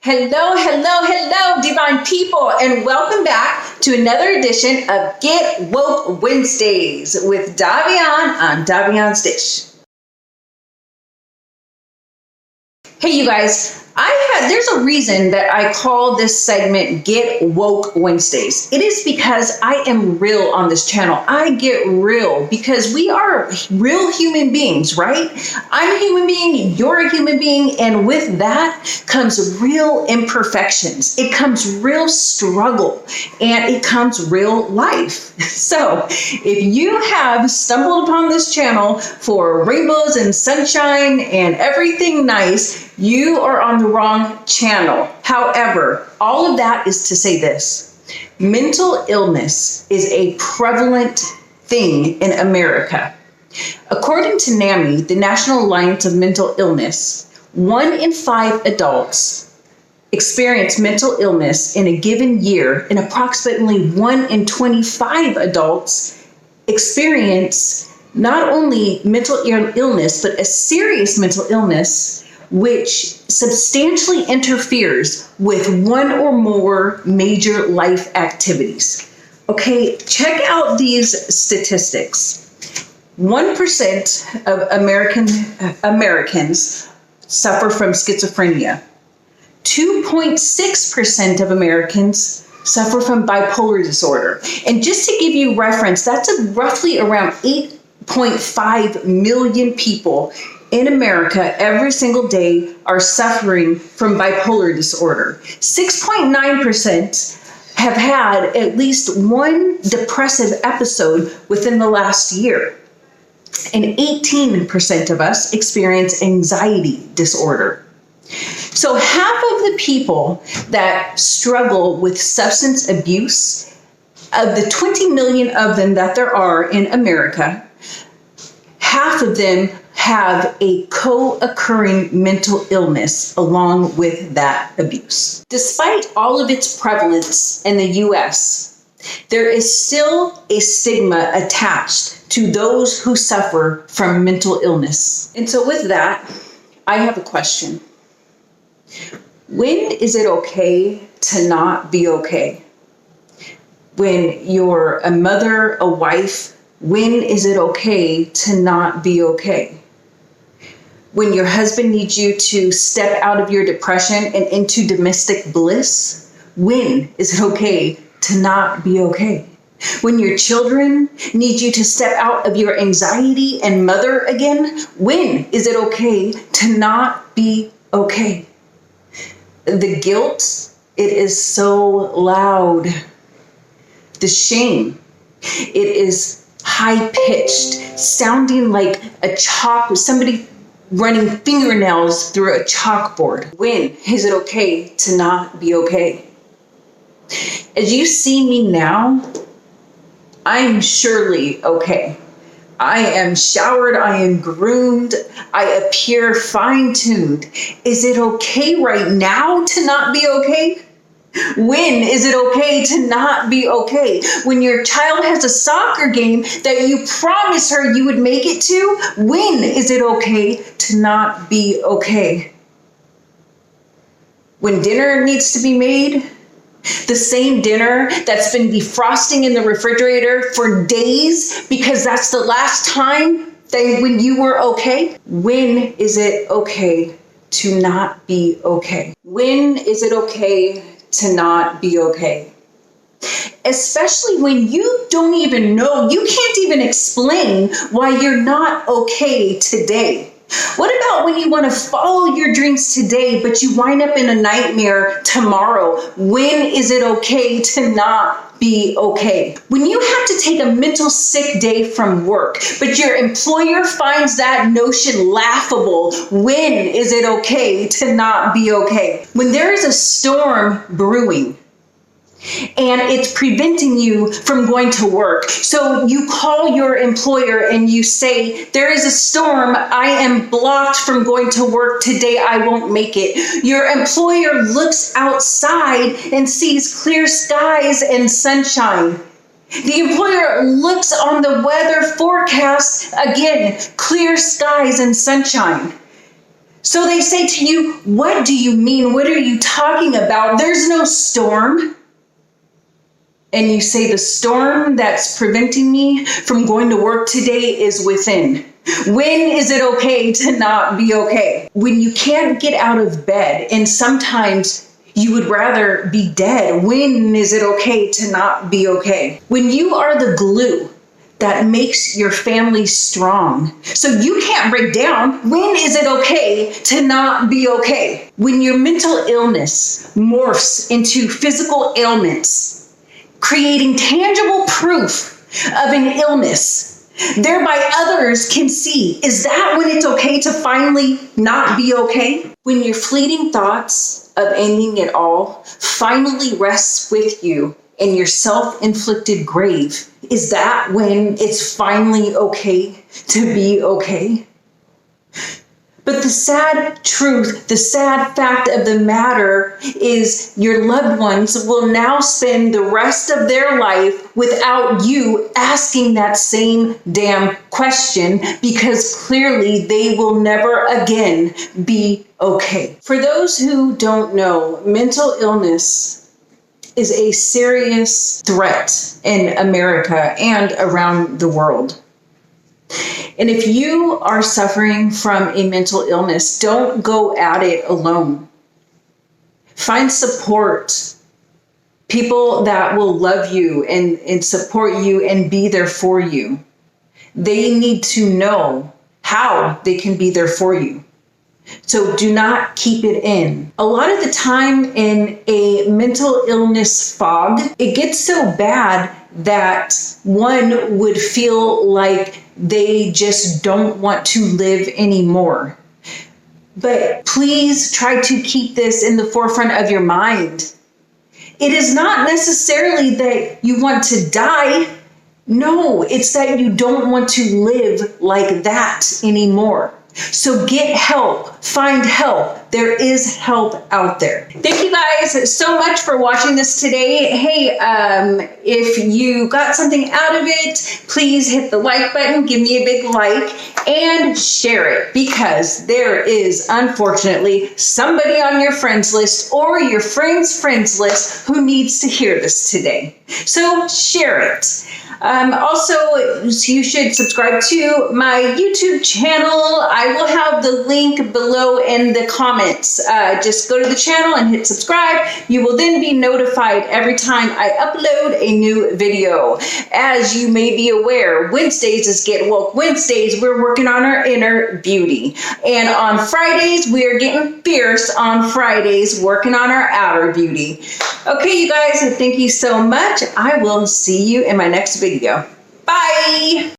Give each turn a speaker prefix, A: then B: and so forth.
A: Hello, hello, hello, divine people, and welcome back to another edition of Get Woke Wednesdays with Davion on Davion's Dish. Hey, you guys, there's a reason that I call this segment Get Woke Wednesdays. It is because I am real on this channel. I get real because we are real human beings, right? I'm a human being, you're a human being, and with that comes real imperfections. It comes real struggle, and it comes real life. So if you have stumbled upon this channel for rainbows and sunshine and everything nice, you are on the wrong channel. However, all of that is to say this: mental illness is a prevalent thing in America. According to NAMI, the National Alliance of Mental Illness, 1 in 5 adults experience mental illness in a given year, and approximately 1 in 25 adults experience not only mental illness, but a serious mental illness which substantially interferes with one or more major life activities. Okay, check out these statistics. 1% of Americans suffer from schizophrenia. 2.6% of Americans suffer from bipolar disorder. And just to give you reference, that's roughly around 8.5 million people in America every single day are suffering from bipolar disorder. 6.9% have had at least one depressive episode within the last year. And 18% of us experience anxiety disorder. So half of the people that struggle with substance abuse, of the 20 million of them that there are in America, half of them have a co-occurring mental illness along with that abuse. Despite all of its prevalence in the US, there is still a stigma attached to those who suffer from mental illness. And so with that, I have a question. When is it okay to not be okay? When you're a mother, a wife, when is it okay to not be okay? When your husband needs you to step out of your depression and into domestic bliss, when is it okay to not be okay? When your children need you to step out of your anxiety and mother again, when is it okay to not be okay? The guilt, it is so loud. The shame, it is high-pitched, sounding like somebody running fingernails through a chalkboard. When is it okay to not be okay? As you see me now, I am surely okay. I am showered, I am groomed, I appear fine-tuned. Is it okay right now to not be okay? When is it okay to not be okay? When your child has a soccer game that you promised her you would make it to, when is it okay to not be okay? When dinner needs to be made, the same dinner that's been defrosting in the refrigerator for days because that's the last time when you were okay, when is it okay to not be okay? When is it okay to not be okay? Especially when you don't even know, you can't even explain why you're not okay today. What about when you want to follow your dreams today, but you wind up in a nightmare tomorrow? When is it okay to not be okay? When you have to take a mental sick day from work, but your employer finds that notion laughable, when is it okay to not be okay? When there is a storm brewing, and it's preventing you from going to work. So you call your employer and you say, there is a storm, I am blocked from going to work today, I won't make it. Your employer looks outside and sees clear skies and sunshine. The employer looks on the weather forecast, again, clear skies and sunshine. So they say to you, what do you mean? What are you talking about? There's no storm. And you say, the storm that's preventing me from going to work today is within. When is it okay to not be okay? When you can't get out of bed and sometimes you would rather be dead, when is it okay to not be okay? When you are the glue that makes your family strong, so you can't break down, when is it okay to not be okay? When your mental illness morphs into physical ailments, creating tangible proof of an illness, thereby others can see, is that when it's okay to finally not be okay? When your fleeting thoughts of ending it all finally rests with you in your self-inflicted grave, is that when it's finally okay to be okay? But the sad truth, the sad fact of the matter is your loved ones will now spend the rest of their life without you asking that same damn question, because clearly they will never again be okay. For those who don't know, mental illness is a serious threat in America and around the world. And if you are suffering from a mental illness, don't go at it alone. Find support, people that will love you and support you and be there for you. They need to know how they can be there for you. So do not keep it in. A lot of the time in a mental illness fog, it gets so bad that one would feel like they just don't want to live anymore. But please try to keep this in the forefront of your mind. It is not necessarily that you want to die. No, it's that you don't want to live like that anymore. So get help, find help. There is help out there. Thank you guys so much for watching this today. Hey, if you got something out of it, please hit the like button, give me a big like, and share it, because there is unfortunately somebody on your friends list or your friends' friends list who needs to hear this today. So share it. Also, you should subscribe to my YouTube channel. I will have the link below in the comments. Just go to the channel and hit subscribe. You will then be notified every time I upload a new video. As you may be aware, Wednesdays is Get Woke Wednesdays. We're working on our inner beauty. And on Fridays, we are getting fierce on Fridays, working on our outer beauty. Okay, you guys, thank you so much. I will see you in my next video. Bye!